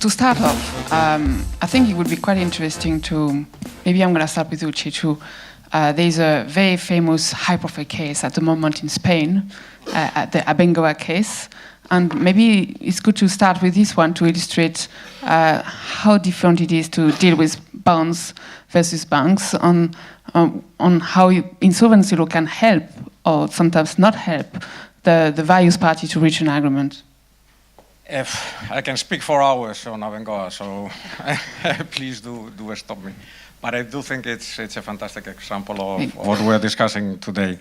to start off, I think it would be quite interesting to, maybe I'm going to start with you, Chechu. There's a very famous high-profile case at the moment in Spain, the Abengoa case. And maybe it's good to start with this one to illustrate how different it is to deal with bonds versus banks, on how insolvency law can help or sometimes not help the various parties to reach an agreement. If I can speak for hours on Abengoa, so please do stop me. But I do think it's a fantastic example of what we're discussing today.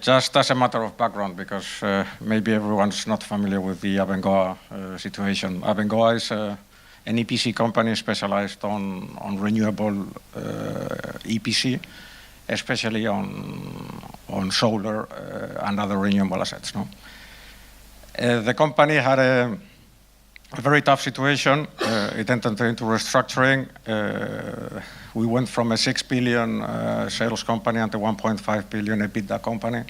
Just as a matter of background, because maybe everyone's not familiar with the Abengoa situation. Abengoa is an EPC company specialized on renewable EPC, especially on solar and other renewable assets. No? The company had a very tough situation. It entered into restructuring. We went from a 6 billion sales company and a 1.5 billion EBITDA company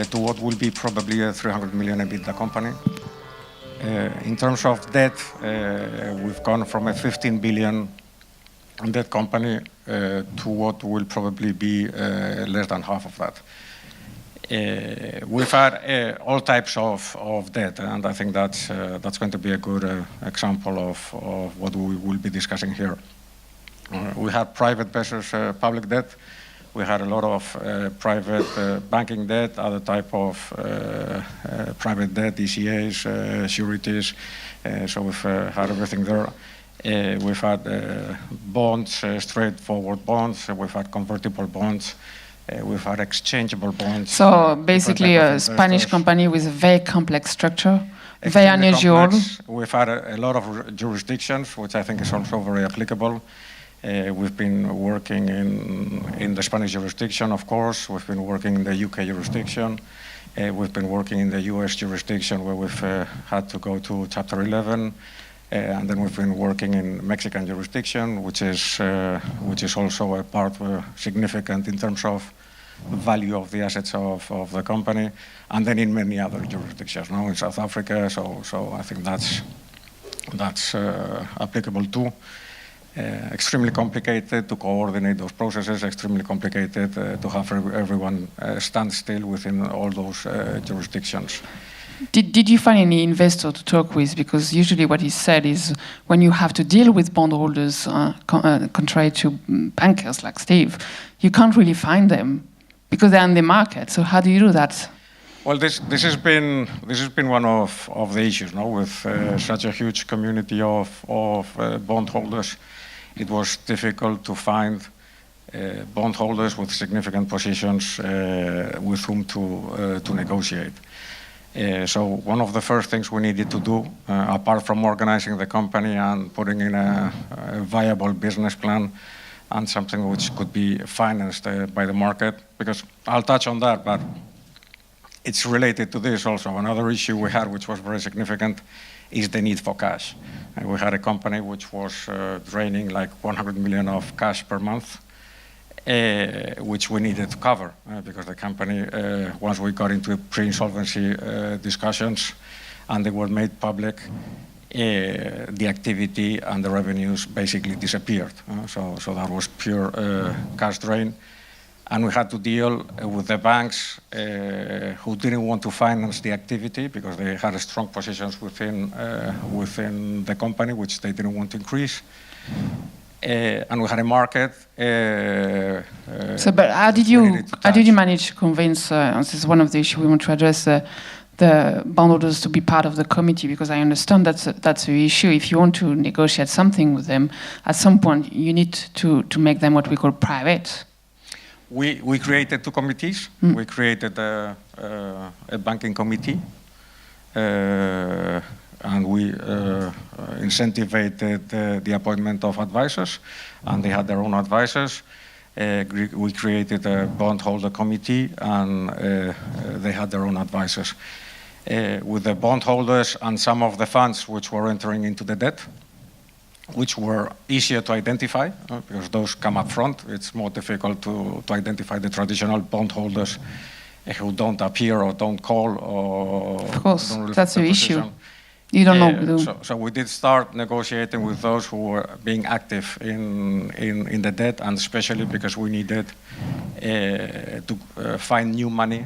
to what will be probably a 300 million EBITDA company. In terms of debt, we've gone from a 15 billion debt company to what will probably be less than half of that. We've had all types of debt, and I think that's going to be a good example of what we will be discussing here. We had private versus public debt. We had a lot of private banking debt, other type of private debt, ECAs, sureties. So we've had everything there. We've had bonds, straightforward bonds. We've had convertible bonds. We've had exchangeable bonds. So basically a Spanish company with a very complex structure, very unusual. We've had a lot of jurisdictions, which I think is also very applicable. We've been working in the Spanish jurisdiction, of course. We've been working in the UK jurisdiction. We've been working in the US jurisdiction, where we've had to go to Chapter 11. And then we've been working in Mexican jurisdiction, which is also a part significant in terms of value of the assets of the company, and then in many other jurisdictions, now in South Africa. So I think that's applicable too. Extremely complicated to coordinate those processes. Extremely complicated to have everyone stand still within all those jurisdictions. Did you find any investor to talk with? Because usually what is said is when you have to deal with bondholders, contrary to bankers like Steve, you can't really find them because they're in the market. So how do you do that? Well, this has been one of the issues, no? With such a huge community of bondholders, it was difficult to find bondholders with significant positions with whom to negotiate. So one of the first things we needed to do, apart from organizing the company and putting in a viable business plan and something which could be financed by the market, because I'll touch on that, but it's related to this also. Another issue we had, which was very significant, is the need for cash. And we had a company which was draining like 100 million of cash per month, which we needed to cover because the company, once we got into pre-insolvency discussions and they were made public, the activity and the revenues basically disappeared. So that was pure cash drain. And we had to deal with the banks who didn't want to finance the activity because they had strong positions within the company, which they didn't want to increase. And we had a market. But how did you manage to convince? This is one of the issues we want to address. The bondholders to be part of the committee, because I understand that's the issue. If you want to negotiate something with them, at some point you need to make them what we call private. We created two committees. We created a banking committee. And we incentivized the appointment of advisors, and they had their own advisors. We created a bondholder committee, and they had their own advisors. With the bondholders and some of the funds which were entering into the debt, which were easier to identify, because those come up front. It's more difficult to identify the traditional bondholders who don't appear or don't call or of course, don't that's the issue. You don't know. So we did start negotiating with those who were being active in the debt, and especially because we needed to find new money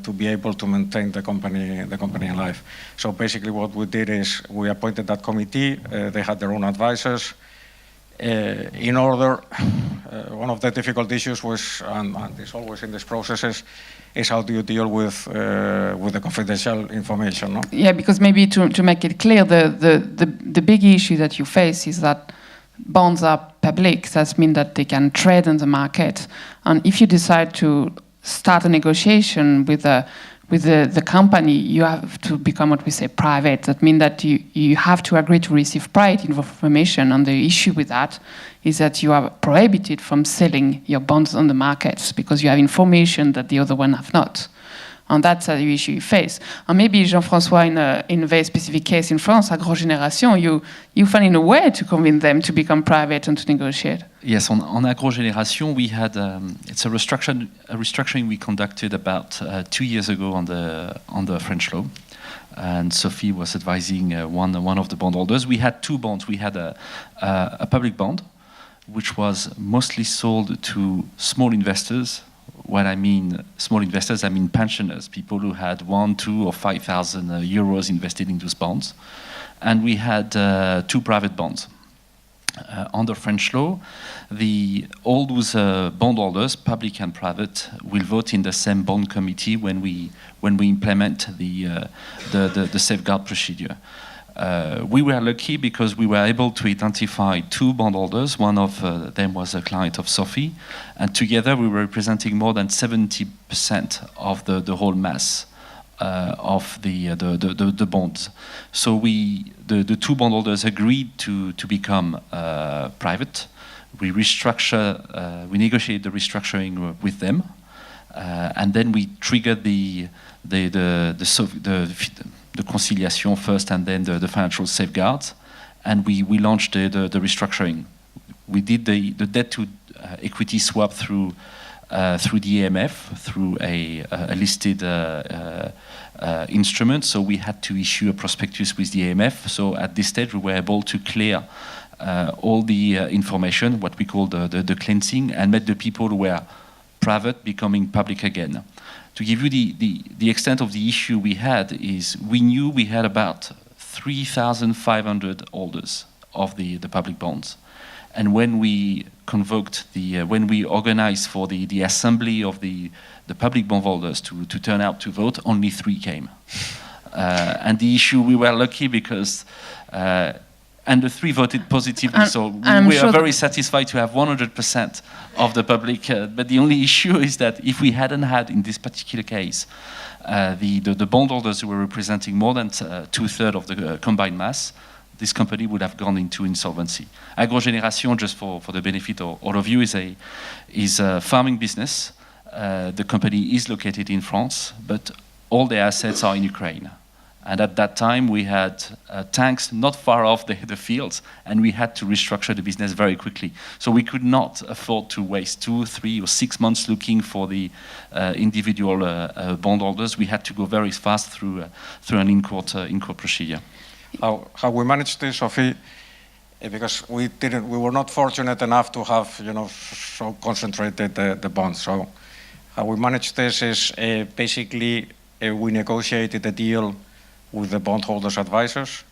to be able to maintain the company alive. So basically, what we did is we appointed that committee. They had their own advisors. In order, one of the difficult issues was, and it's always in these processes, is how do you deal with the confidential information? No? Yeah, because maybe to make it clear, the big issue that you face is that bonds are public. That means that they can trade on the market. And if you decide to start a negotiation with the company, you have to become what we say private. That means that you have to agree to receive private information. And the issue with that is that you are prohibited from selling your bonds on the markets because you have information that the other one have not. And that's the issue you face. And maybe, Jean-François, in a very specific case in France, AgroGénération, you find a way to convince them to become private and to negotiate. Yes, on AgroGénération, we had it's a restructuring we conducted about 2 years ago on the French law, and Sophie was advising one of the bondholders. We had two bonds. We had a public bond, which was mostly sold to small investors. What I mean small investors, I mean pensioners, people who had 1, 2, or 5,000 euros invested in those bonds. And we had two private bonds. Under French law, all those bondholders, public and private, will vote in the same bond committee when we implement the safeguard procedure. We were lucky because we were able to identify two bondholders. One of them was a client of Sophie, and together we were representing more than 70% of the whole mass of the bonds. So the two bondholders agreed to become private. We negotiated the restructuring with them, and then we triggered the conciliation first, and then the financial safeguards, and we launched the restructuring. We did the debt to equity swap through the AMF, through a listed instrument. So we had to issue a prospectus with the AMF. So at this stage, we were able to clear all the information, what we call the cleansing, and make the people who were private becoming public again. To give you the extent of the issue we had is we knew we had about 3,500 holders of the public bonds. And when we convoked when we organized for the assembly of the public bondholders to turn out to vote, only 3 came. And the issue, we were lucky because and the 3 voted positively, so we are very satisfied to have 100% of the public. But the only issue is that if we hadn't had, in this particular case, the bondholders who were representing more than 2/3 of the combined mass, this company would have gone into insolvency. AgroGénération, just for the benefit of all of you, is a farming business. The company is located in France, but all their assets are in Ukraine. And at that time, we had tanks not far off the fields, and we had to restructure the business very quickly. So we could not afford to waste 2, 3, or 6 months looking for the individual bondholders. We had to go very fast through an in-court procedure. How we managed this, Sophie, because we were not fortunate enough to have so concentrated the bonds. So how we managed this is basically we negotiated a deal with the bondholders' advisors.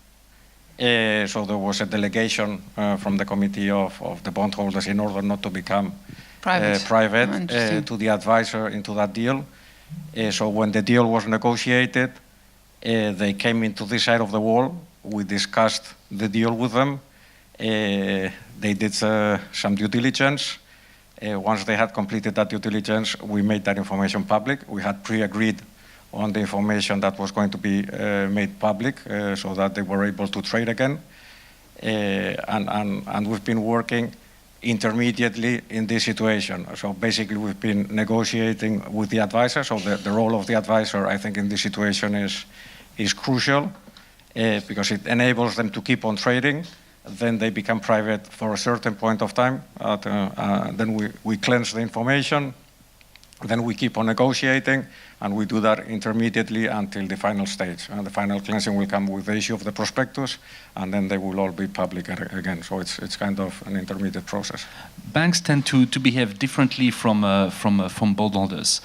So there was a delegation from the committee of the bondholders in order not to become private to the advisor into that deal. So when the deal was negotiated, they came into this side of the wall. We discussed the deal with them. They did some due diligence. Once they had completed that due diligence, we made that information public. We had pre-agreed on the information that was going to be made public so that they were able to trade again. And we've been working intermediately in this situation. So basically we've been negotiating with the advisor. So the role of the advisor, I think, in this situation is crucial because it enables them to keep on trading. Then they become private for a certain point of time. Then we cleanse the information. Then we keep on negotiating, and we do that intermediately until the final stage. And the final cleansing will come with the issue of the prospectus, and then they will all be public again. So it's kind of an intermediate process. Banks tend to behave differently from bondholders.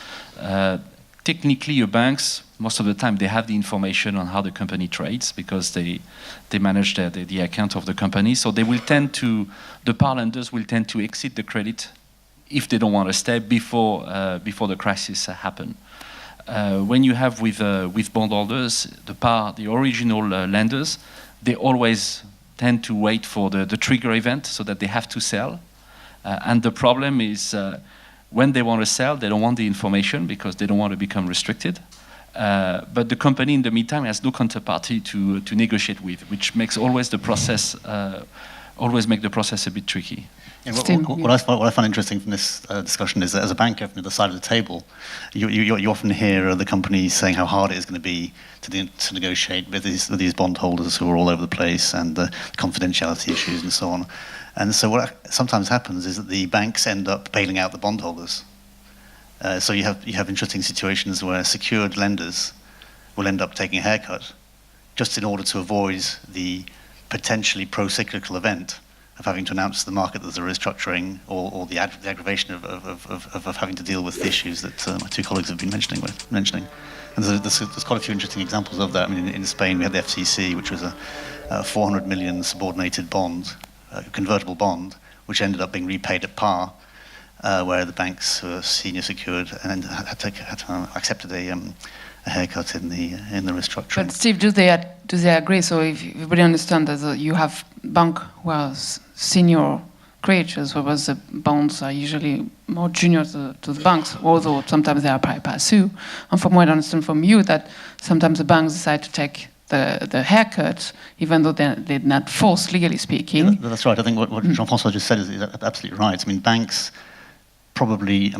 Technically, your banks, most of the time, they have the information on how the company trades because they manage the account of the company. So they will tend to, the par lenders will tend to exit the credit if they don't want to stay before the crisis happen. When you have with bondholders, the original lenders, they always tend to wait for the trigger event so that they have to sell. And the problem is when they want to sell, they don't want the information because they don't want to become restricted. But the company in the meantime has no counterparty to negotiate with, which makes always the process a bit tricky. Yeah, what I find interesting from this discussion is that as a banker from the other side of the table, you often hear the companies saying how hard it is going to be to negotiate with these bondholders who are all over the place and the confidentiality issues and so on. And so what sometimes happens is that the banks end up bailing out the bondholders. So you have interesting situations where secured lenders will end up taking a haircut just in order to avoid the potentially pro-cyclical event of having to announce to the market that there's a restructuring or the aggravation of having to deal with the issues that my two colleagues have been mentioning. And there's quite a few interesting examples of that. I mean, in Spain we had the FCC, which was a 400 million subordinated bond, convertible bond, which ended up being repaid at par, where the banks who were senior secured and had to accepted a haircut in the restructuring. But Steve, do they agree? So if everybody understands that you have bank who are senior creatures, whereas the bonds are usually more junior to the banks, although sometimes they are pari passu. And from what I understand from you, that sometimes the banks decide to take the haircut, even though they're not forced, legally speaking. Yeah, that's right. I think what Jean-François just said is absolutely right. I mean, banks probably,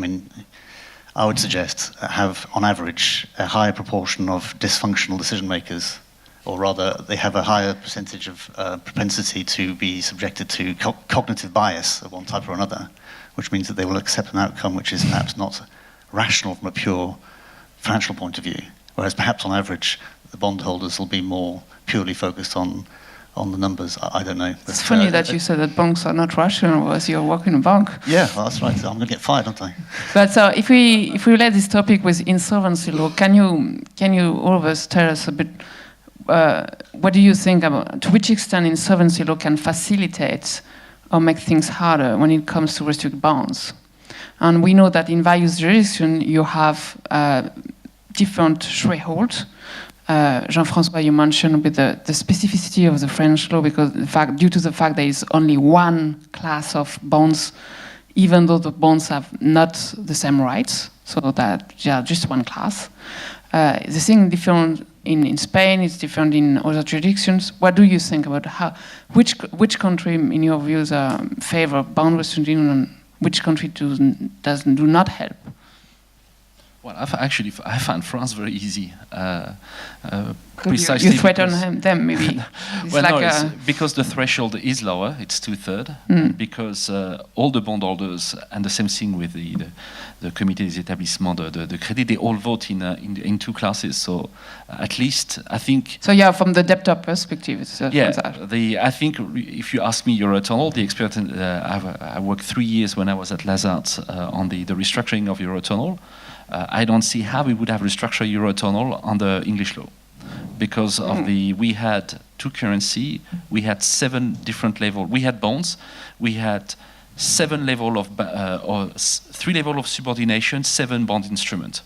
I would suggest, have on average a higher proportion of dysfunctional decision makers, or rather they have a higher percentage of propensity to be subjected to cognitive bias of one type or another, which means that they will accept an outcome which is perhaps not rational from a pure financial point of view, whereas perhaps on average the bondholders will be more purely focused on the numbers. I don't know. It's funny that you said that banks are not rational, as you're working in a bank. Yeah, well, that's right. I'm going to get fired, aren't I? But so if we relate this topic with insolvency law, can you all of us tell us a bit? What do you think about to which extent insolvency law can facilitate or make things harder when it comes to restrict bonds? And we know that in various jurisdictions you have different thresholds. Jean-François, you mentioned with the specificity of the French law, because due to the fact there is only one class of bonds, even though the bonds have not the same rights, so that they are just one class. The thing different in Spain, it's different in other jurisdictions. What do you think about which country, in your views, favor bond restriction and which country do not help? Well, I find France very easy. Precisely you threaten them, maybe. It's because the threshold is lower, it's 2/3, because all the bondholders, and the same thing with the Comité des établissements de crédit, they all vote in two classes. So at least I think. So yeah, from the debtor perspective, it's I think if you ask me Eurotunnel, the experience I worked 3 years when I was at Lazard on the restructuring of Eurotunnel. I don't see how we would have restructured Eurotunnel under English law, because of we had two currency, we had 7 different levels. We had bonds, we had 7 level of or 3 level of subordination, 7 bond instruments,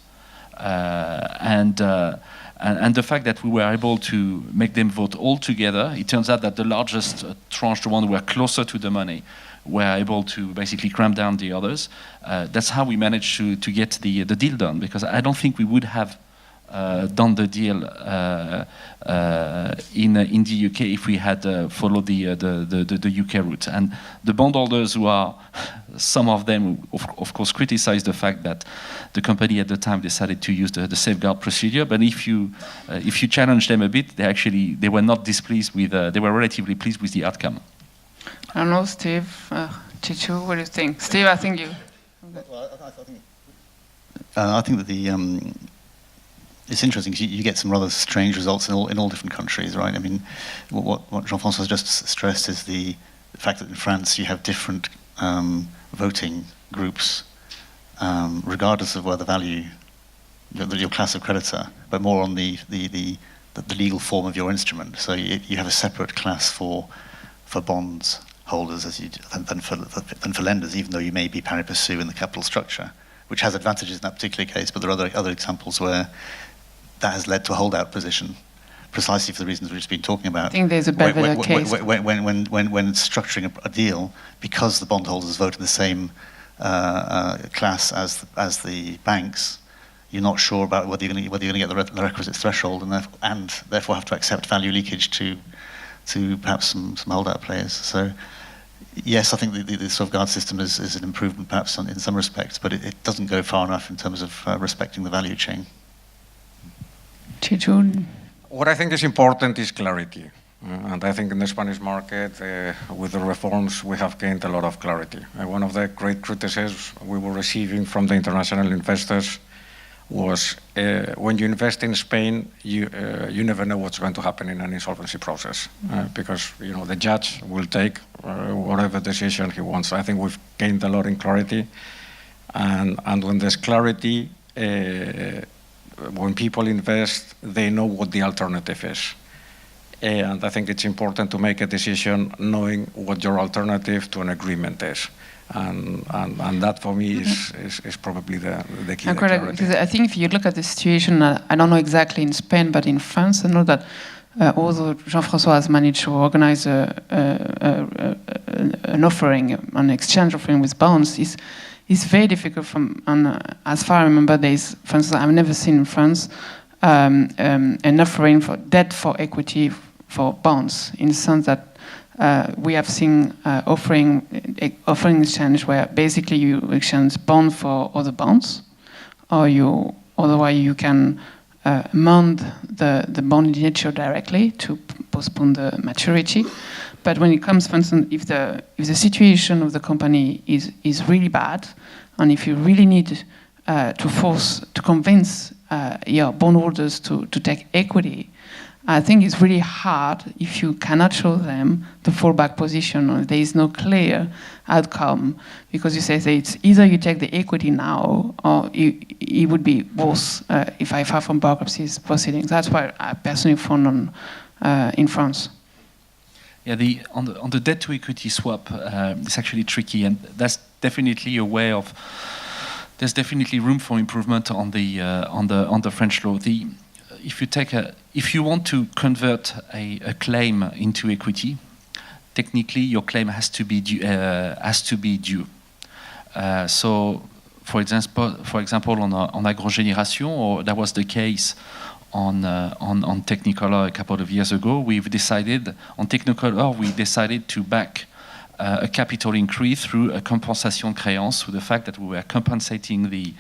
and the fact that we were able to make them vote all together, it turns out that the largest tranche, the one who were closer to the money, were able to basically cramp down the others. That's how we managed to get the deal done, because I don't think we would have done the deal in the UK if we had followed the UK route. And the bondholders, who are some of them, of course, criticize the fact that the company at the time decided to use the safeguard procedure. But if you challenge them a bit, they were not displeased with. They were relatively pleased with the outcome. I don't know, Steve, Chichu, what do you think? Steve, I think you. Well, I think I think that it's interesting 'cause you get some rather strange results in all different countries, right? I mean, what Jean-François has just stressed is the fact that in France you have different voting groups, regardless of where the value, your class of creditor, but more on the legal form of your instrument. So you have a separate class for bonds holders than for lenders, even though you may be pari passu in the capital structure, which has advantages in that particular case. But there are other examples where that has led to a holdout position, precisely for the reasons we've just been talking about. I think there's a better case. When structuring a deal, because the bondholders vote in the same class as the banks, you're not sure about whether you're going to get the requisite threshold, and therefore have to accept value leakage to perhaps some holdout players. So yes, I think the sort of guard system is an improvement perhaps in some respects, but it doesn't go far enough in terms of respecting the value chain. What I think is important is clarity. And I think in the Spanish market, with the reforms, we have gained a lot of clarity. One of the great criticisms we were receiving from the international investors was when you invest in Spain, you never know what's going to happen in an insolvency process because the judge will take whatever decision he wants. I think we've gained a lot in clarity, and when there's clarity, when people invest, they know what the alternative is. And I think it's important to make a decision knowing what your alternative to an agreement is. And that for me is probably the key. Because I think if you look at the situation, I don't know exactly in Spain, but in France, I know that although Jean-François has managed to organize an offering, an exchange offering with bonds, it's very difficult as far as I remember, there's, for instance, I've never seen in France an offering for debt for equity for bonds, in the sense that we have seen offering exchange where basically you exchange bond for other bonds, or otherwise you can amend the bond nature directly to postpone the maturity. But when it comes, for instance, if the situation of the company is really bad, and if you really need to convince your bondholders to take equity, I think it's really hard if you cannot show them the fallback position or there is no clear outcome, because you say it's either you take the equity now or it would be worse if I file from bankruptcy proceedings. That's why I personally found in France. Yeah, on the debt to equity swap, it's actually tricky, and that's definitely a way of. There's definitely room for improvement on the French law. If you want to convert a claim into equity, technically your claim has to be due. So, for example, on agrogénération, or that was the case on Technicolor a couple of years ago. We've decided on Technicolor to back a capital increase through a compensation créance, through the fact that we were compensating the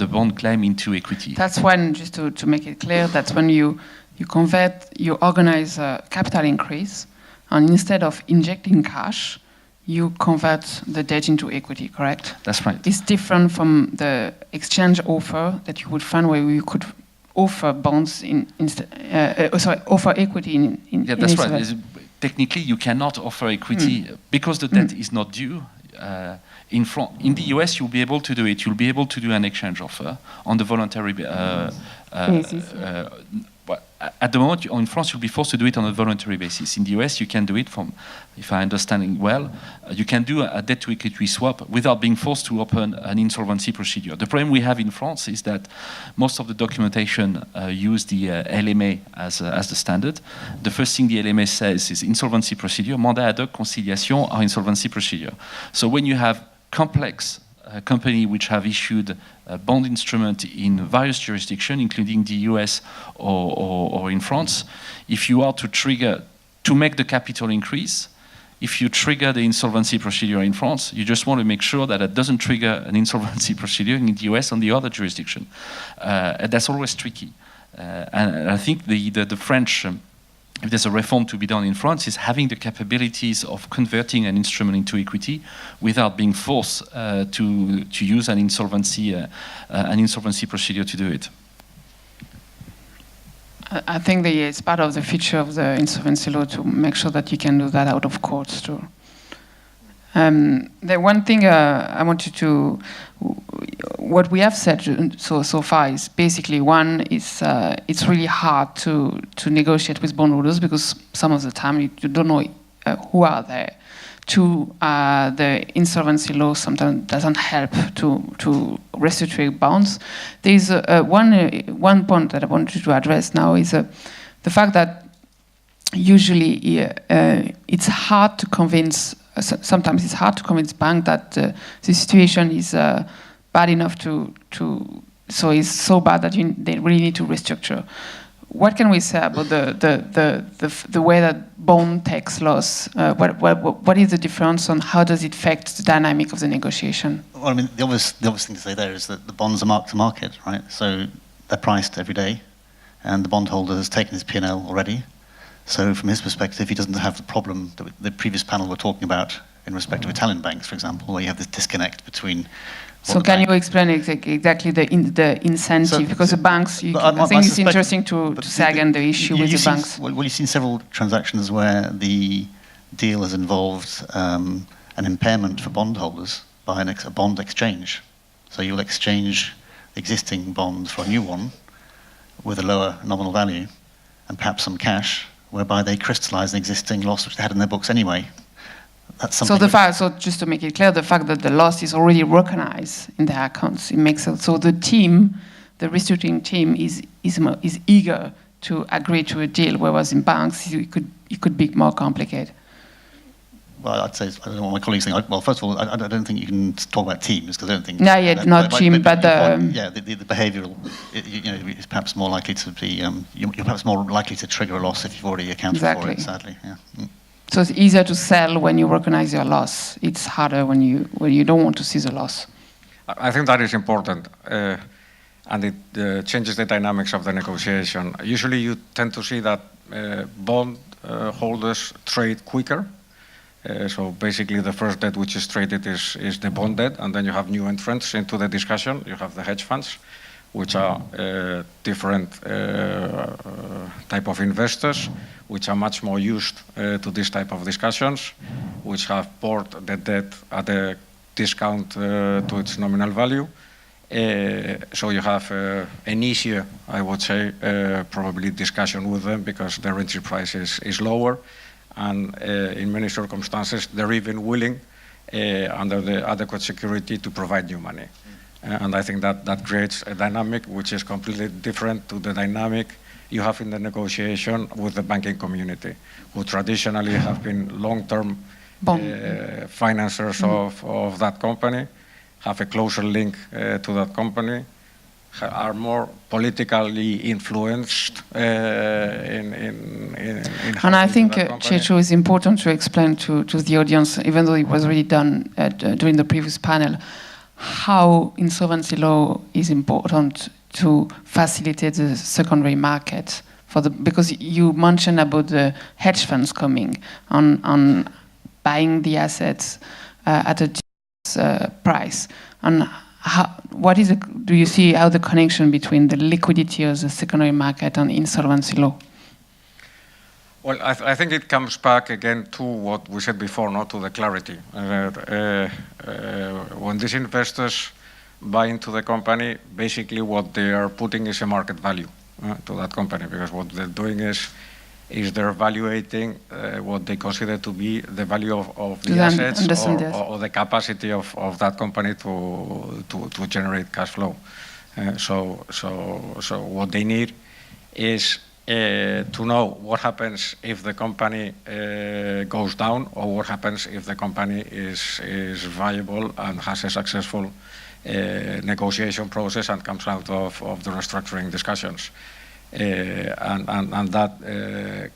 bond claim into equity. That's when, just to make it clear, that's when you organize a capital increase, and instead of injecting cash, you convert the debt into equity, correct? That's right. It's different from the exchange offer that you would find where you could offer bonds offer equity in yeah, that's right. Technically, you cannot offer equity because the debt is not due. In the US, you'll be able to do it. You'll be able to do an exchange offer on the voluntary basis. At the moment, in France, you'll be forced to do it on a voluntary basis. In the US, you can do it if I'm understanding well, you can do a debt to equity swap without being forced to open an insolvency procedure. The problem we have in France is that most of the documentation use the LMA as the standard. The first thing the LMA says is insolvency procedure, mandat ad hoc, conciliation, or insolvency procedure. So when you have complex company which have issued a bond instrument in various jurisdictions, including the US or in France, if you are to make the capital increase, if you trigger the insolvency procedure in France, you just want to make sure that it doesn't trigger an insolvency procedure in the US on the other jurisdiction. And that's always tricky. And I think the French if there's a reform to be done in France, is having the capabilities of converting an instrument into equity without being forced to use an insolvency procedure to do it. I think it's part of the feature of the insolvency law to make sure that you can do that out of courts too. The one thing I wanted to, what we have said so far is basically one is it's really hard to negotiate with bondholders because some of the time you don't know who are there. Two, the insolvency law sometimes doesn't help to restructure bonds. There's one point that I wanted to address now is the fact that usually it's hard to convince. Sometimes it's hard to convince banks that the situation is bad enough so it's so bad that they really need to restructure. What can we say about the way that bond takes loss? What is the difference on how does it affect the dynamic of the negotiation? Well, I mean, the obvious thing to say there is that the bonds are marked to market, right? So they're priced every day, and the bondholder has taken his P&L already. So from his perspective, he doesn't have the problem that the previous panel were talking about in respect of Italian banks, for example, where you have this disconnect between. So can you explain exactly the incentive? So, because the banks, I think it's interesting to say again the issue with the banks. Well, you've seen several transactions where the deal has involved an impairment for bondholders by a bond exchange. So you'll exchange existing bonds for a new one with a lower nominal value and perhaps some cash, whereby they crystallize an existing loss which they had in their books anyway. That's something. So just to make it clear, the fact that the loss is already recognized in their accounts, it makes it so the restructuring team is eager to agree to a deal, whereas in banks it could be more complicated. Well, I'd say, I don't know what my colleagues think. Well, first of all, I don't think you can talk about teams because I don't think. No, yeah, not team, but the behavioural, is perhaps more likely to be. You're perhaps more likely to trigger a loss if you've already accounted for it. Sadly, yeah. So it's easier to sell when you recognize your loss. It's harder when you don't want to see the loss. I think that is important, and it changes the dynamics of the negotiation. Usually, you tend to see that bond holders trade quicker. So basically, the first debt which is traded is the bond debt, and then you have new entrants into the discussion. You have the hedge funds, which are different type of investors, which are much more used to this type of discussions, which have bought the debt at a discount to its nominal value. So you have an easier, I would say, probably discussion with them because their entry price is lower. And in many circumstances, they're even willing, under the adequate security, to provide new money. And I think that creates a dynamic which is completely different to the dynamic you have in the negotiation with the banking community, who traditionally have been long-term financiers of that company, have a closer link to that company, are more politically influenced in and I think, Chechu, is important to explain to the audience, even though it was already done during the previous panel, how insolvency law is important to facilitate the secondary market because you mentioned about the hedge funds coming on buying the assets at a price. And do you see how the connection between the liquidity of the secondary market and insolvency law? Well, I think it comes back again to what we said before, not to the clarity. When these investors buy into the company, basically what they are putting is a market value to that company, because what they're doing is they're evaluating what they consider to be the value of the assets or the capacity of that company to generate cash flow. So what they need is to know what happens if the company goes down, or what happens if the company is viable and has a successful negotiation process and comes out of the restructuring discussions. And that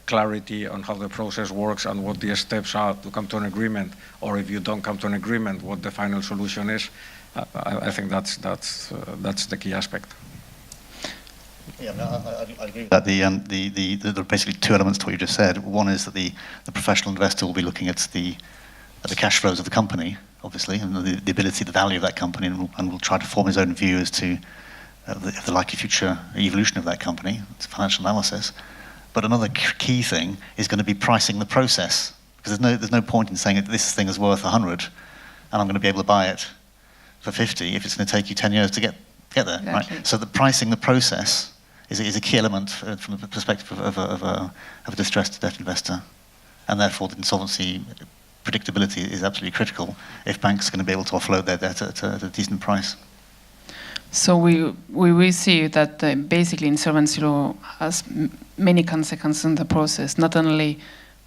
clarity on how the process works and what the steps are to come to an agreement, or if you don't come to an agreement, what the final solution is, I think that's the key aspect. Yeah, I agree with that. There are basically two elements to what you just said. One is that the professional investor will be looking at the cash flows of the company, obviously, and the ability, the value of that company, and will try to form his own view as to the likely future evolution of that company. It's financial analysis. But another key thing is going to be pricing the process, because there's no point in saying that this thing is worth 100, and I'm going to be able to buy it for 50 if it's going to take you 10 years to get there, exactly. Right? So the pricing the process is a key element from the perspective of a distressed debt investor, and therefore the insolvency predictability is absolutely critical if banks are going to be able to offload their debt at a decent price. So we will see that basically insolvency law has many consequences in the process, not only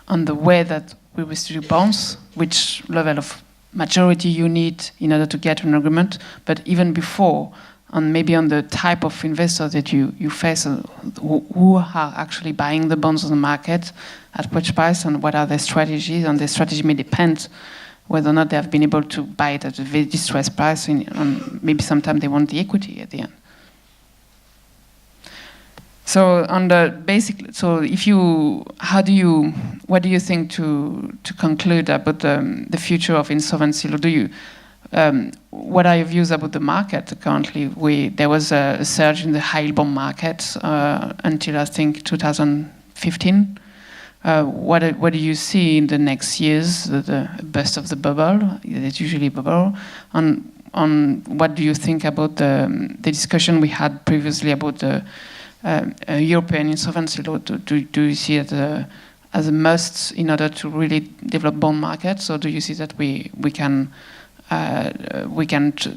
on the way that we distribute bonds, which level of majority you need in order to get an agreement, but even before, on maybe on the type of investor that you face, who are actually buying the bonds on the market, at which price, and what are their strategies, and their strategy may depend whether or not they have been able to buy it at a very distressed price, and maybe sometimes they want the equity at the end. So on the basic, so if you, what do you think to conclude about the future of insolvency law? Do you, what are your views about the market currently? There was a surge in the high yield bond market until I think 2015. What do you see in the next years, the burst of the bubble? It's usually a bubble. On what do you think about the discussion we had previously about the European insolvency law? Do you see it as a must in order to really develop bond markets, or do you see that we can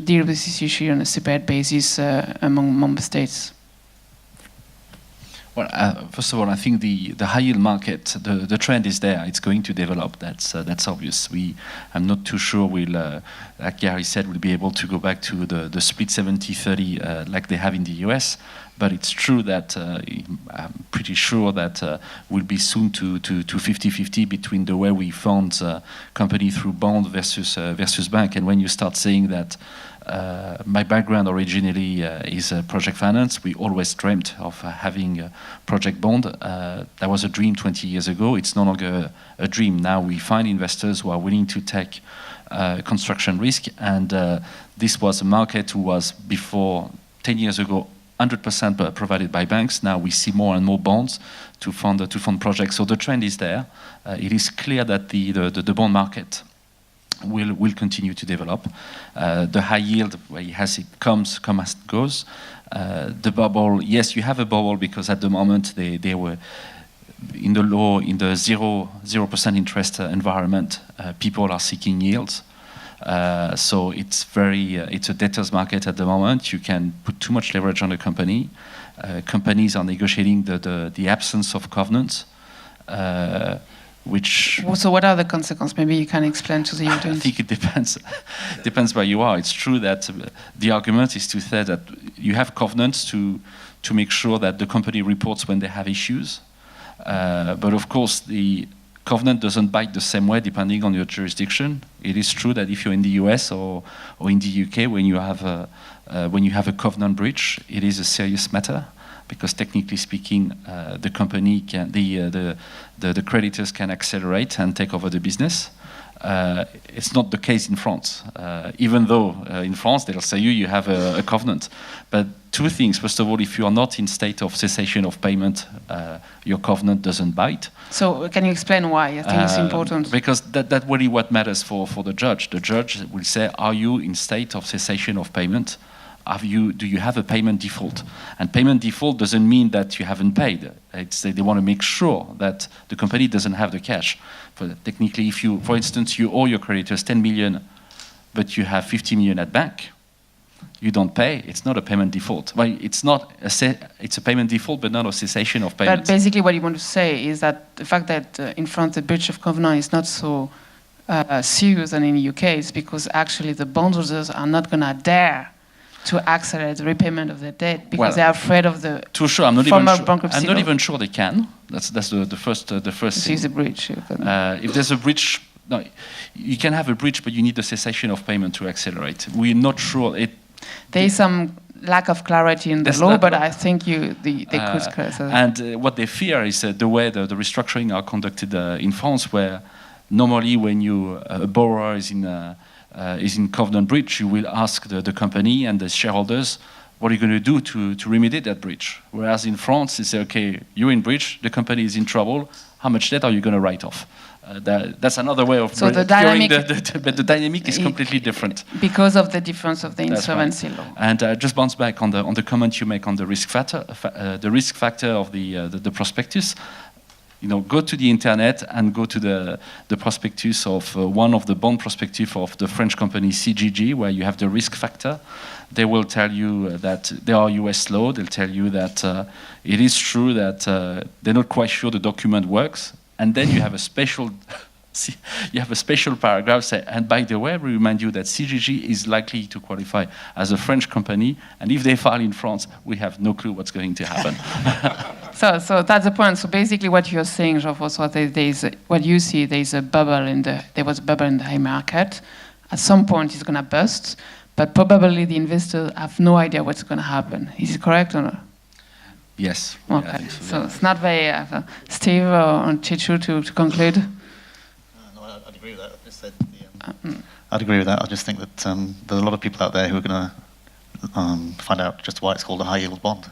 deal with this issue on a separate basis among member states? Well, first of all, I think the high yield market, the trend is there. It's going to develop. That's obvious. I'm not too sure like Gary said, we'll be able to go back to the split 70-30 like they have in the US. But it's true that I'm pretty sure that we'll be soon to 50-50 between the way we fund company through bond versus bank. And when you start saying that. My background originally is project finance. We always dreamt of having a project bond. That was a dream 20 years ago. It's no longer a dream. Now we find investors who are willing to take construction risk. And this was a market who was before 10 years ago 100% provided by banks. Now we see more and more bonds to fund projects. So the trend is there. It is clear that the bond market will continue to develop. The high yield, as it comes as it goes. The bubble, yes, you have a bubble because at the moment they were in the 0% interest environment. People are seeking yields. So it's a debtors market at the moment. You can put too much leverage on a company. Companies are negotiating the absence of covenants. So what are the consequences? Maybe you can explain to the audience. I think it depends where you are. It's true that the argument is to say that you have covenants to make sure that the company reports when they have issues. But of course, the covenant doesn't bite the same way depending on your jurisdiction. It is true that if you're in the US or in the UK, when you have a covenant breach, it is a serious matter. Because technically speaking, the company can, the creditors can accelerate and take over the business. It's not the case in France, even though in France they'll say you have a covenant. But two things: first of all, if you are not in state of cessation of payment, your covenant doesn't bite. So can you explain why? I think it's important. Because that's really what matters for the judge. The judge will say, are you in state of cessation of payment? Do you have a payment default? And payment default doesn't mean that you haven't paid. They want to make sure that the company doesn't have the cash. Technically, if you, for instance, you owe your creditors 10 million, but you have 50 million at bank, you don't pay. It's not a payment default. Well, it's a payment default, but not a cessation of payment. But basically, what you want to say is that the fact that in France the breach of covenant is not so serious than in the UK is because actually the bondholders are not going to dare to accelerate the repayment of their debt because they are afraid of the formal bankruptcy. I'm not even sure they can. That's the first thing. It's a breach. If there's a breach, no, you can have a breach, but you need the cessation of payment to accelerate. We're not sure. There is some lack of clarity in the That's law, not- but I think they could close. And what they fear is the way the restructuring are conducted in France, where normally when a borrower is in covenant breach, you will ask the company and the shareholders, what are you going to do to remediate that breach? Whereas in France, they say, okay, you're in breach, the company is in trouble, how much debt are you going to write off? That's another way of So the curing dynamic, but the dynamic is completely different. Because of the difference of the That's insolvency right. law. And just bounce back on the comment you make on the risk factor of the prospectus. Go to the internet and go to the prospectus of one of the bond prospectus of the French company CGG, where you have the risk factor. They will tell you that they are US law. They'll tell you that it is true that they're not quite sure the document works. And then you have a special paragraph say, and by the way, we remind you that CGG is likely to qualify as a French company, and if they file in France, we have no clue what's going to happen. So that's the point. So basically, what you're saying, Jean-François, what you see, there was a bubble in the high market. At some point, it's going to burst, but probably the investors have no idea what's going to happen. Is it correct or not? Yes. Okay. Yeah, I think So it's not very Steve or Chichu to conclude. No, I'd agree with that. I just said I'd agree with that. I just think that there's a lot of people out there who are going to find out just why it's called a high-yield bond.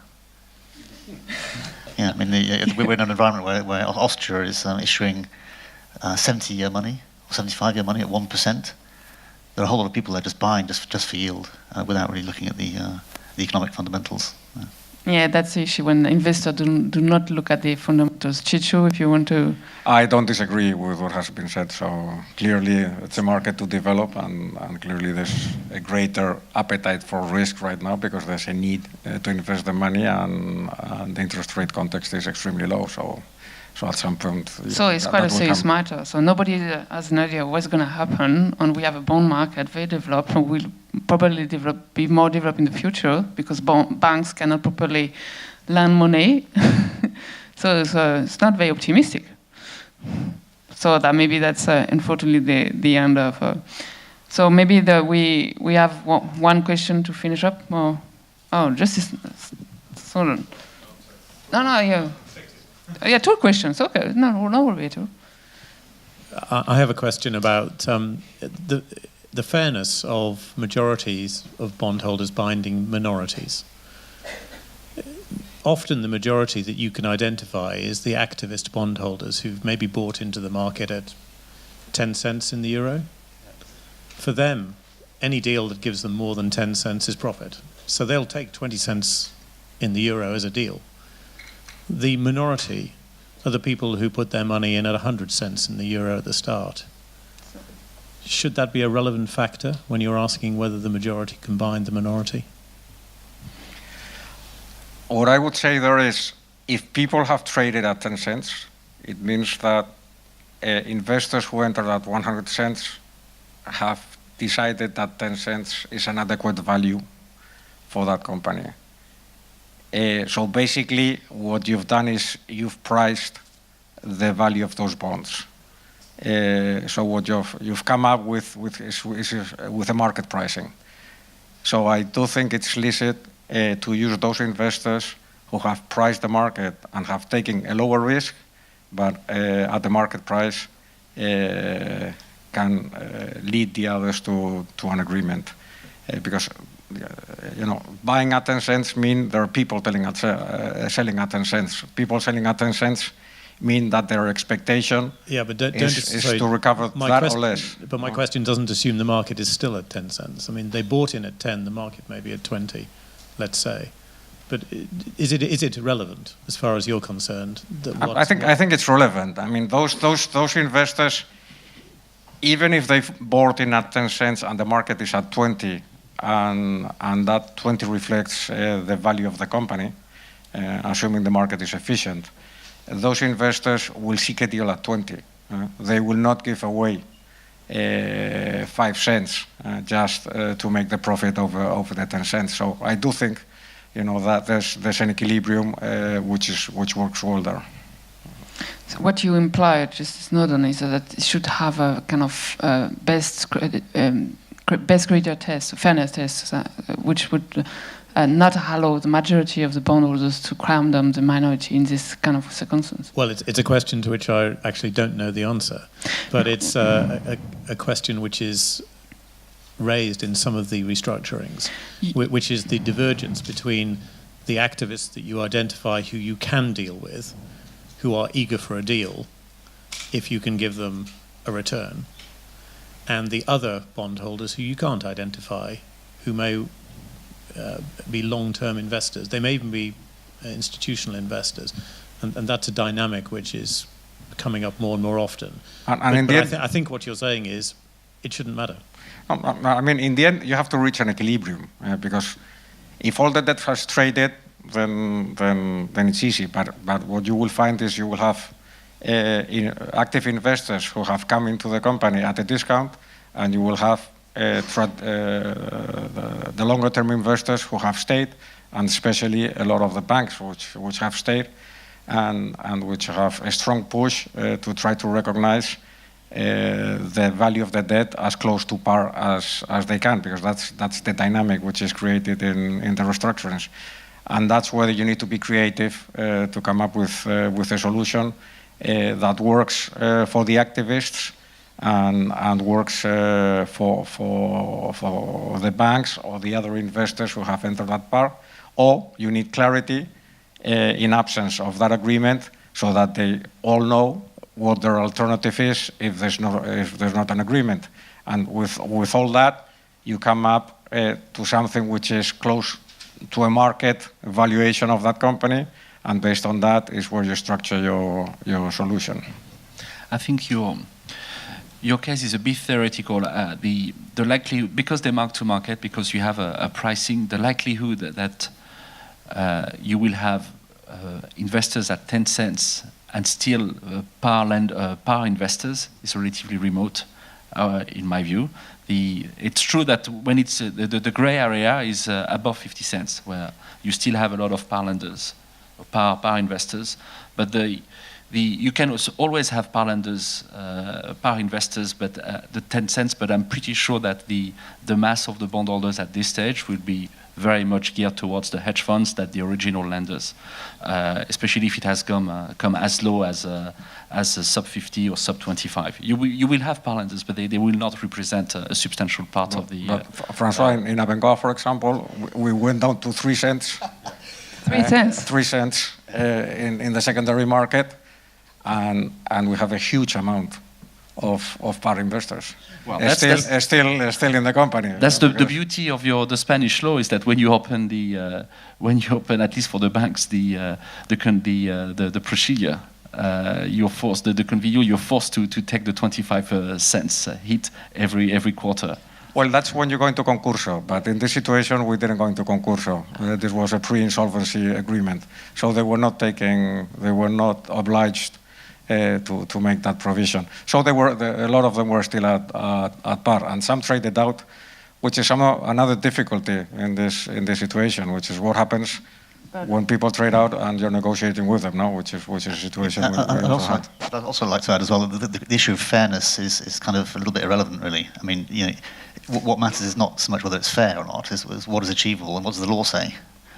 Yeah, I mean, we're in an environment where Austria is issuing 70-year money, or 75-year money at 1%. There are a whole lot of people there just buying just for yield, without really looking at the economic fundamentals. Yeah, that's the issue when investors do not look at the fundamentals. Chichu, if you want to. I don't disagree with what has been said. So clearly, it's a market to develop, and clearly there's a greater appetite for risk right now because there's a need to invest the money, and the interest rate context is extremely low. So at some point. So it's quite a serious matter. So nobody has an idea what's going to happen, and we have a bond market very developed, and will probably be more developed in the future because banks cannot properly lend money. so it's not very optimistic. So that's unfortunately the end of. So maybe we have one question to finish up. Or, just hold on. No, yeah. Yeah, two questions. Okay, no worry at all. I have a question about the fairness of majorities of bondholders binding minorities. Often the majority that you can identify is the activist bondholders who've maybe bought into the market at 10 cents in the euro. For them, any deal that gives them more than 10 cents is profit. So they'll take 20 cents in the euro as a deal. The minority are the people who put their money in at 100 cents in the euro at the start. Should that be a relevant factor when you're asking whether the majority can bind the minority? What I would say there is, if people have traded at 10 cents, it means that investors who entered at 100 cents have decided that 10 cents is an adequate value for that company. So basically, what you've done is you've priced the value of those bonds. So what you've come up with a market pricing. So I do think it's licit to use those investors who have priced the market and have taken a lower risk, but at the market price can lead the others to an agreement, because. Buying at 10 cents mean there are people selling at 10 cents. People selling at 10 cents mean that their expectation is to recover that or less. But my question doesn't assume the market is still at 10 cents. I mean, they bought in at 10, the market may be at 20, let's say. But is it relevant as far as you're concerned? I think it's relevant. I mean, those investors, even if they've bought in at 10 cents and the market is at 20, and that 20 reflects the value of the company, assuming the market is efficient, those investors will seek a deal at 20. They will not give away 5 cents just to make the profit over the 10 cents. So I do think, that there's an equilibrium which works well there. So what you implied, Justice Snowden, is that it should have a kind of best criteria test, fairness test, which would not allow the majority of the bondholders to crown them the minority in this kind of circumstance? Well, it's a question to which I actually don't know the answer, but it's a question which is raised in some of the restructurings, which is the divergence between the activists that you identify who you can deal with, who are eager for a deal, if you can give them a return, and the other bondholders who you can't identify, who may be long-term investors. They may even be institutional investors, and that's a dynamic which is coming up more and more often. I think what you're saying is it shouldn't matter. I mean, in the end, you have to reach an equilibrium because if all the debt has traded, then it's easy. But what you will find is you will have active investors who have come into the company at a discount, and you will have the longer-term investors who have stayed, and especially a lot of the banks which have stayed and which have a strong push to try to recognize the value of the debt as close to par as they can, because that's the dynamic which is created in the restructurings. And that's where you need to be creative to come up with a solution that works for the activists and works for the banks or the other investors who have entered that par. Or you need clarity in absence of that agreement so that they all know what their alternative is if there's not an agreement. And with all that, you come up to something which is close to a market valuation of that company, and based on that is where you structure your solution. I think your case is a bit theoretical. The likely, because they mark to market, because you have a pricing, the likelihood that you will have investors at 10 cents and still par investors is relatively remote, in my view. It's true that when it's the gray area is above 50 cents, where you still have a lot of par lenders, par investors, but you can also always have par lenders, par investors, but the 10 cents. But I'm pretty sure that the mass of the bondholders at this stage will be very much geared towards the hedge funds than the original lenders, especially if it has come as low as a sub 50 or sub 25. You will have par lenders, but they will not represent a substantial part of the. Francois, in Abengoa, for example, we went down to 3 cents. 3 cents. 3 cents in the secondary market, and we have a huge amount of par investors. Well, still in the company. That's the beauty of the Spanish law, is that when you open at least for the banks the procedure, you're forced you're forced to take the 25 cents hit every quarter. Well, that's when you go into concurso, but in this situation we didn't go into concurso. This was a pre-insolvency agreement, so they were not obliged to make that provision. So a lot of them were still at par, and some traded out, which is another difficulty in this situation, which is what happens when people trade out and you're negotiating with them, no? Which is a situation. I'd also like to add as well that the issue of fairness is kind of a little bit irrelevant, really. I mean, what matters is not so much whether it's fair or not, is what is achievable and what does the law say.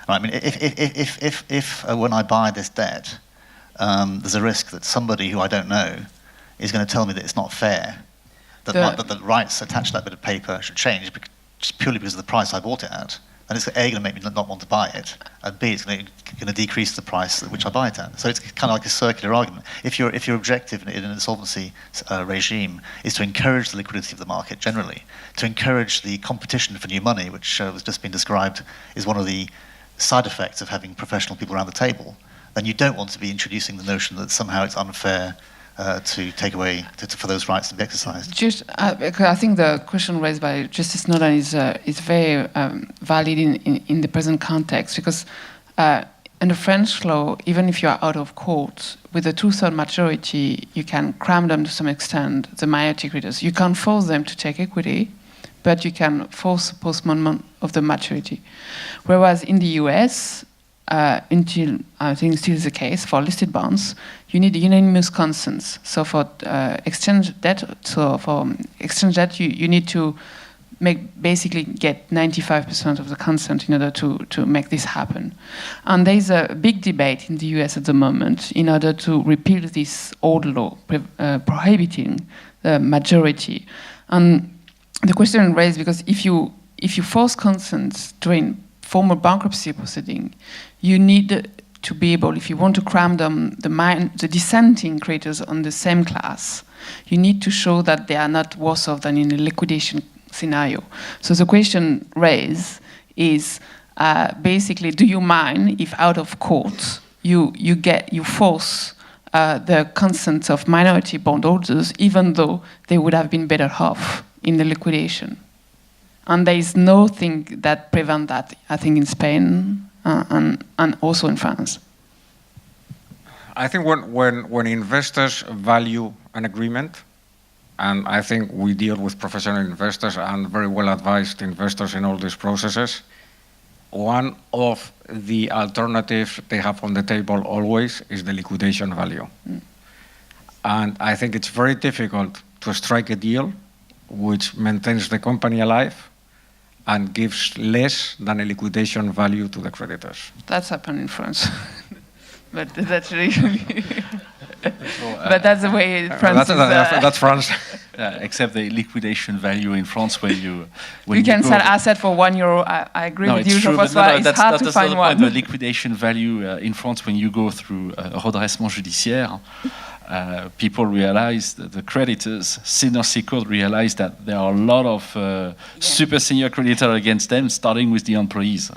Right? I mean, if when I buy this debt, there's a risk that somebody who I don't know is going to tell me that it's not fair, that the rights attached to that bit of paper should change just purely because of the price I bought it at. And it's A, going to make me not want to buy it, and B, it's going to decrease the price at which I buy it at. So it's kind of like a circular argument. If your objective in an insolvency regime is to encourage the liquidity of the market generally, to encourage the competition for new money, which has just been described, is one of the side effects of having professional people around the table, then you don't want to be introducing the notion that somehow it's unfair to take away for those rights to be exercised. Just, I think the question raised by Justice Nolan is very valid in the present context, because under French law, even if you are out of court, with a 2/3 majority, you can cram them to some extent, the minority creditors. You can't force them to take equity, but you can force postponement of the maturity. Whereas in the US, until I think still is the case for listed bonds, you need unanimous consent. So for exchange debt, you need to basically get 95% of the consent in order to make this happen. And there is a big debate in the US at the moment in order to repeal this old law prohibiting the majority. And the question raised, because if you force consent during formal bankruptcy proceeding, you need to be able, if you want to cram the dissenting creditors on the same class, you need to show that they are not worse off than in a liquidation scenario. So the question raised is basically, do you mind if out of court you force the consent of minority bondholders, even though they would have been better off in the liquidation? And there is nothing that prevents that, I think, in Spain and also in France. I think when investors value an agreement, and I think we deal with professional investors and very well-advised investors in all these processes, one of the alternatives they have on the table always is the liquidation value. And I think it's very difficult to strike a deal which maintains the company alive and gives less than a liquidation value to the creditors. That's happened in France. But that's really... but that's the way France is... That's France. Except the liquidation value in France, when you can sell asset for €1. I agree with you, Jean-François. It's hard to find one. The liquidation value in France, when you go through redressement judiciaire, people realize that the creditors, senior secured, realize that there are a lot of super senior creditors against them, starting with the employees.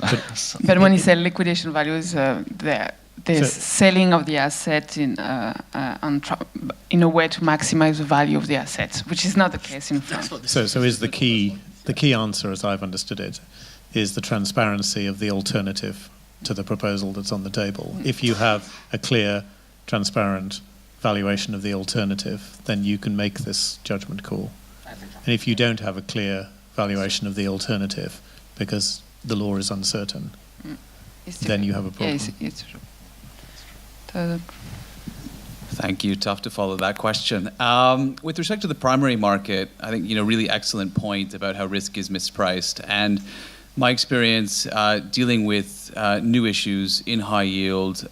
But when you say liquidation values, there's selling of the asset in a way to maximize the value of the assets, which is not the case in France. So is the key answer, as I've understood it, is the transparency of the alternative to the proposal that's on the table. If you have a clear, transparent valuation of the alternative, then you can make this judgment call. And if you don't have a clear valuation of the alternative, because the law is uncertain, then you have a problem. Yeah, it's true. Thank you. Tough to follow that question. With respect to the primary market, I think, really excellent point about how risk is mispriced. And my experience dealing with new issues in high yield,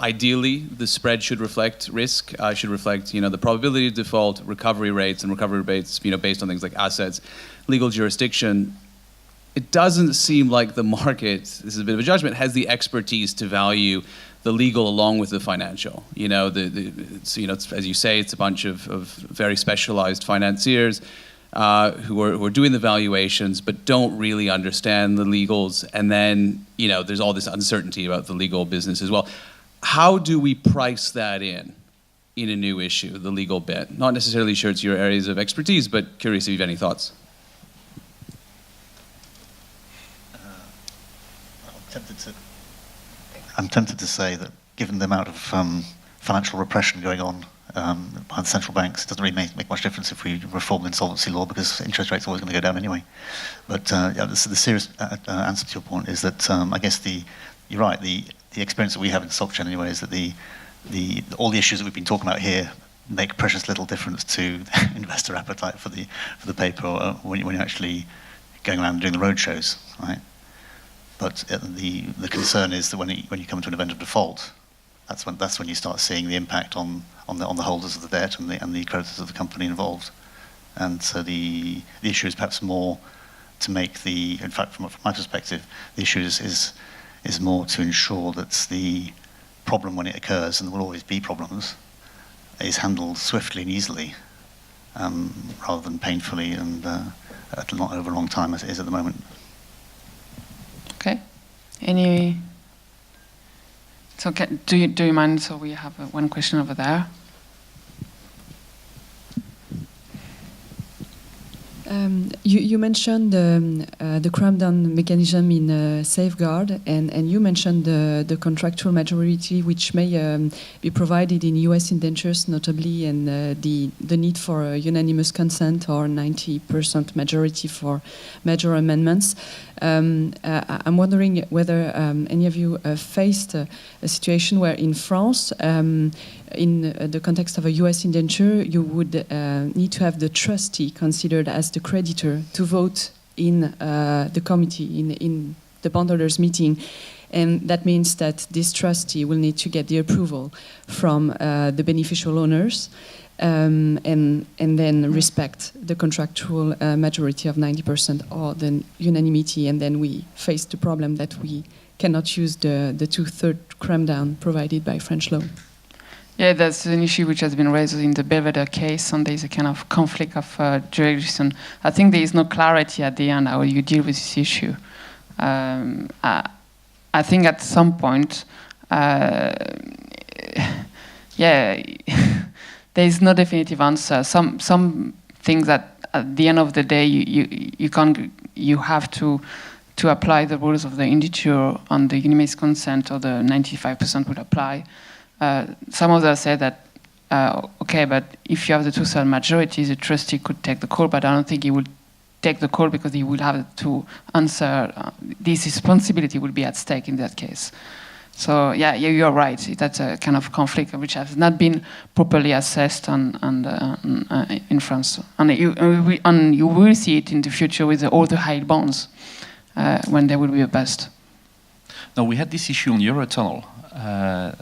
ideally, the spread should reflect risk, should reflect, the probability of default, recovery rates, and recovery rates, based on things like assets, legal jurisdiction. It doesn't seem like the market, this is a bit of a judgment, has the expertise to value the legal along with the financial. It's, as you say, it's a bunch of very specialized financiers who are doing the valuations but don't really understand the legals. And then, there's all this uncertainty about the legal business as well. How do we price that in a new issue, the legal bit? Not necessarily sure it's your areas of expertise, but curious if you have any thoughts. I'm tempted to say that given the amount of financial repression going on by the central banks, it doesn't really make much difference if we reform the insolvency law, because interest rates are always going to go down anyway. But the serious answer to your point is that I guess you're right. The experience that we have in SocGen anyway is that all the issues that we've been talking about here make precious little difference to investor appetite for the paper when you're actually going around and doing the roadshows, right? But the concern is that when you come to an event of default, that's when you start seeing the impact on the holders of the debt and the creditors of the company involved. And so the issue is perhaps more to make in fact from my perspective, the issue is more to ensure that the problem, when it occurs, and there will always be problems, is handled swiftly and easily, rather than painfully and over a long time as it is at the moment. Okay. So do you mind? So we have one question over there. You mentioned the cram-down mechanism in Safeguard, and you mentioned the contractual majority which may be provided in US indentures, notably, and the need for unanimous consent or 90% majority for major amendments. I'm wondering whether any of you faced a situation where in France, in the context of a US indenture, you would need to have the trustee considered as the creditor to vote in the committee, in the bondholders meeting. And that means that this trustee will need to get the approval from the beneficial owners and then respect the contractual majority of 90% or the unanimity. And then we face the problem that we cannot use the 2/3 cram down provided by French law. Yeah, that's an issue which has been raised in the Belvedere case, and there's a kind of conflict of jurisdiction. I think there is no clarity at the end how you deal with this issue. I think at some point, yeah, there is no definitive answer. Some things that at the end of the day you have to apply the rules of the individual on the unanimous consent, or the 95% would apply. Some of us say that okay, but if you have the 2/3 majority, the trustee could take the call, but I don't think he would take the call because he will have to answer. This responsibility will be at stake in that case. So yeah, you're right. That's a kind of conflict which has not been properly assessed in France, and you will see it in the future with all the high bonds when there will be a bust. Now we had this issue on Eurotunnel.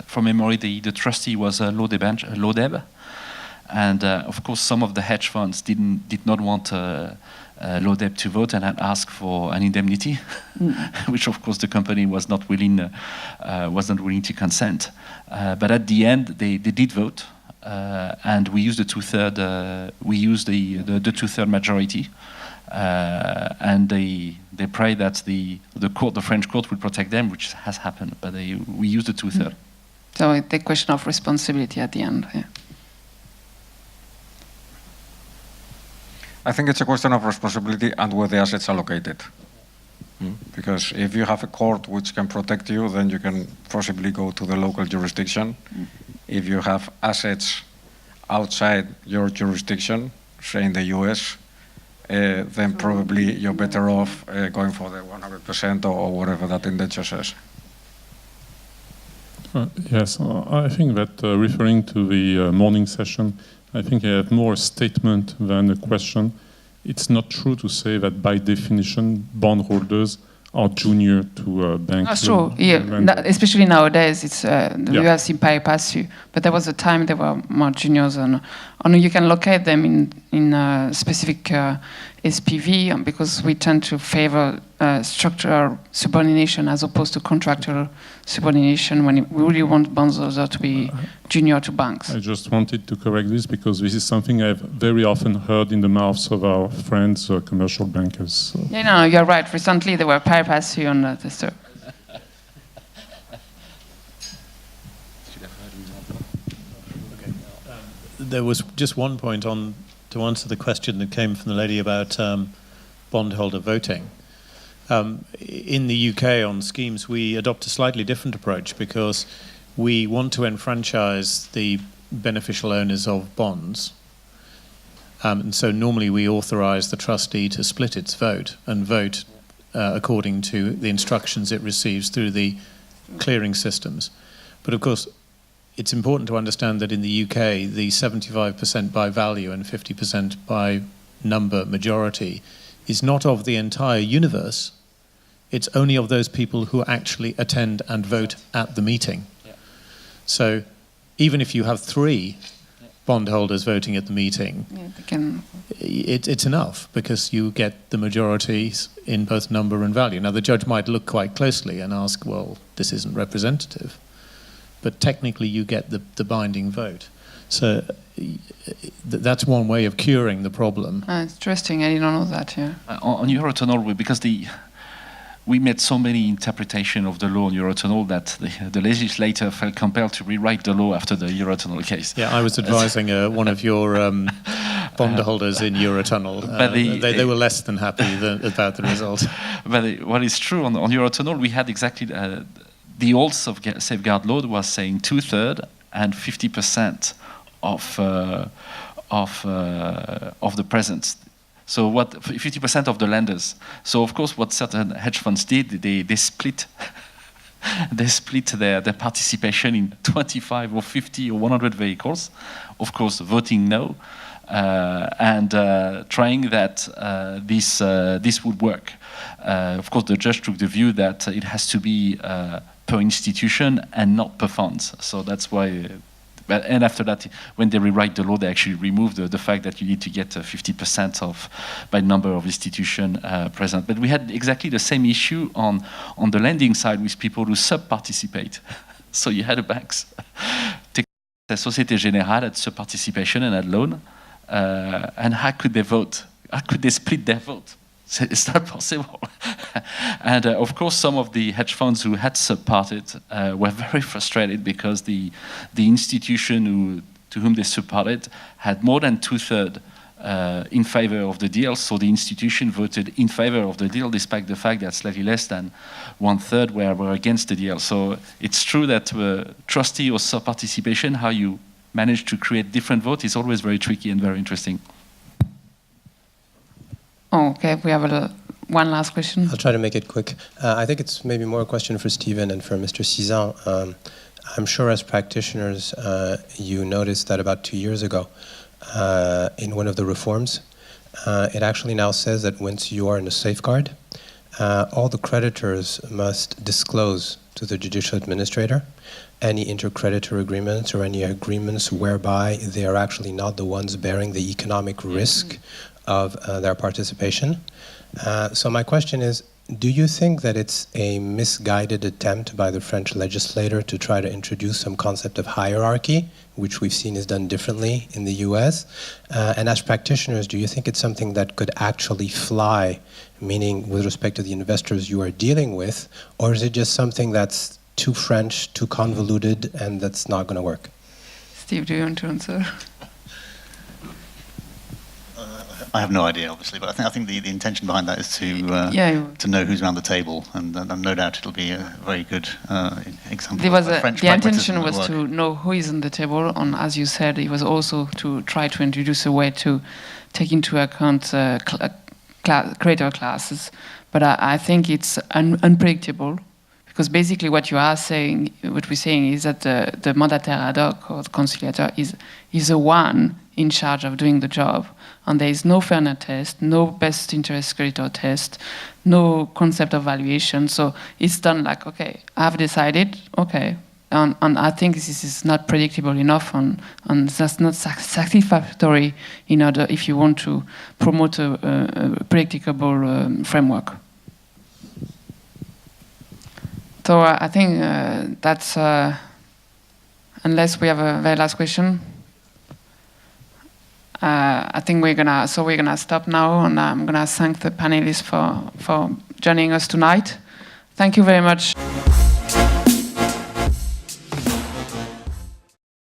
From memory, the trustee was Lodeb, and of course some of the hedge funds did not want Lodeb to vote and had asked for an indemnity, which of course the company was not willing to consent. But at the end, they did vote, and we used the 2/3. We used the 2/3 majority, and they pray that the French court will protect them, which has happened. But we used the 2/3. So the question of responsibility at the end. Yeah. I think it's a question of responsibility and where the assets are located. Because if you have a court which can protect you, then you can possibly go to the local jurisdiction. If you have assets outside your jurisdiction, say in the US, then probably you're better off going for the 100% or whatever that indenture says. Yes, I think that referring to the morning session, I think I have more a statement than a question. It's not true to say that by definition bondholders are junior to banks. That's true. Yeah, especially nowadays, it's we have seen pari passu. But there was a time they were more juniors, and you can locate them in specific SPV because we tend to favor structural subordination as opposed to contractual subordination when we really want bondholders to be junior to banks. I just wanted to correct this because this is something I've very often heard in the mouths of our friends, commercial bankers. So. Yeah, no, you're right. Recently, there were pari passu on the story. There was just one point to answer the question that came from the lady about bondholder voting. In the UK on schemes, we adopt a slightly different approach because we want to enfranchise the beneficial owners of bonds. And so normally we authorise the trustee to split its vote and vote according to the instructions it receives through the clearing systems. But of course, it's important to understand that in the UK, the 75% by value and 50% by number majority is not of the entire universe. It's only of those people who actually attend and vote at the meeting. Yeah. So even if you have 3 bondholders voting at the meeting, it's enough because you get the majorities in both number and value. Now, the judge might look quite closely and ask, well, this isn't representative. But technically you get the binding vote. So that's one way of curing the problem. It's interesting, I didn't know that, yeah. On Eurotunnel, because we made so many interpretations of the law on Eurotunnel that the legislator felt compelled to rewrite the law after the Eurotunnel case. Yeah, I was advising one of your bondholders in Eurotunnel. They were less than happy about the result. But what is true, on Eurotunnel, we had exactly... the old safeguard law was saying 2/3 and 50% of the presence. So 50% of the lenders. So of course, what certain hedge funds did, they split their participation in 25 or 50 or 100 vehicles. Of course, voting no. and trying that this would work. Of course, the judge took the view that it has to be per institution and not per funds. So that's why. And after that, when they rewrite the law, they actually remove the fact that you need to get 50% of by number of institutions present. But we had exactly the same issue on the lending side with people who sub-participate. So you had the banks, the Société Générale had sub-participation and had loan. And how could they vote? How could they split their vote? It's not possible. And of course, some of the hedge funds who had sub-parted were very frustrated because the institution to whom they sub-parted had more than 2/3 in favor of the deal. So the institution voted in favor of the deal, despite the fact that slightly less than 1/3 were against the deal. So it's true that trustee or sub-participation, how you manage to create different votes, is always very tricky and very interesting. Oh, okay, we have one last question. I'll try to make it quick. I think it's maybe more a question for Stephen and for Mr. Cizan. I'm sure as practitioners, you noticed that about 2 years ago, in one of the reforms, it actually now says that once you are in a safeguard, all the creditors must disclose to the judicial administrator any intercreditor agreements or any agreements whereby they are actually not the ones bearing the economic risk of their participation. So my question is, do you think that it's a misguided attempt by the French legislator to try to introduce some concept of hierarchy, which we've seen is done differently in the US? And as practitioners, do you think it's something that could actually fly, meaning with respect to the investors you are dealing with, or is it just something that's too French, too convoluted, and that's not going to work? Steve, do you want to answer? I have no idea, obviously, but I think the intention behind that is to know who's around the table, and no doubt it'll be a very good example. The intention was to know who is on the table, and as you said, it was also to try to introduce a way to take into account creator classes. But I think it's unpredictable, because basically what we're saying is that the mandataire ad hoc or the conciliator is the one in charge of doing the job. And there is no fairness test, no best interest creditor test, no concept of valuation. So it's done like, okay, I've decided, okay. And I think this is not predictable enough, and that's not satisfactory in order if you want to promote a predictable framework. So I think that's, unless we have a very last question. I think we're gonna stop now, and I'm gonna thank the panelists for joining us tonight. Thank you very much.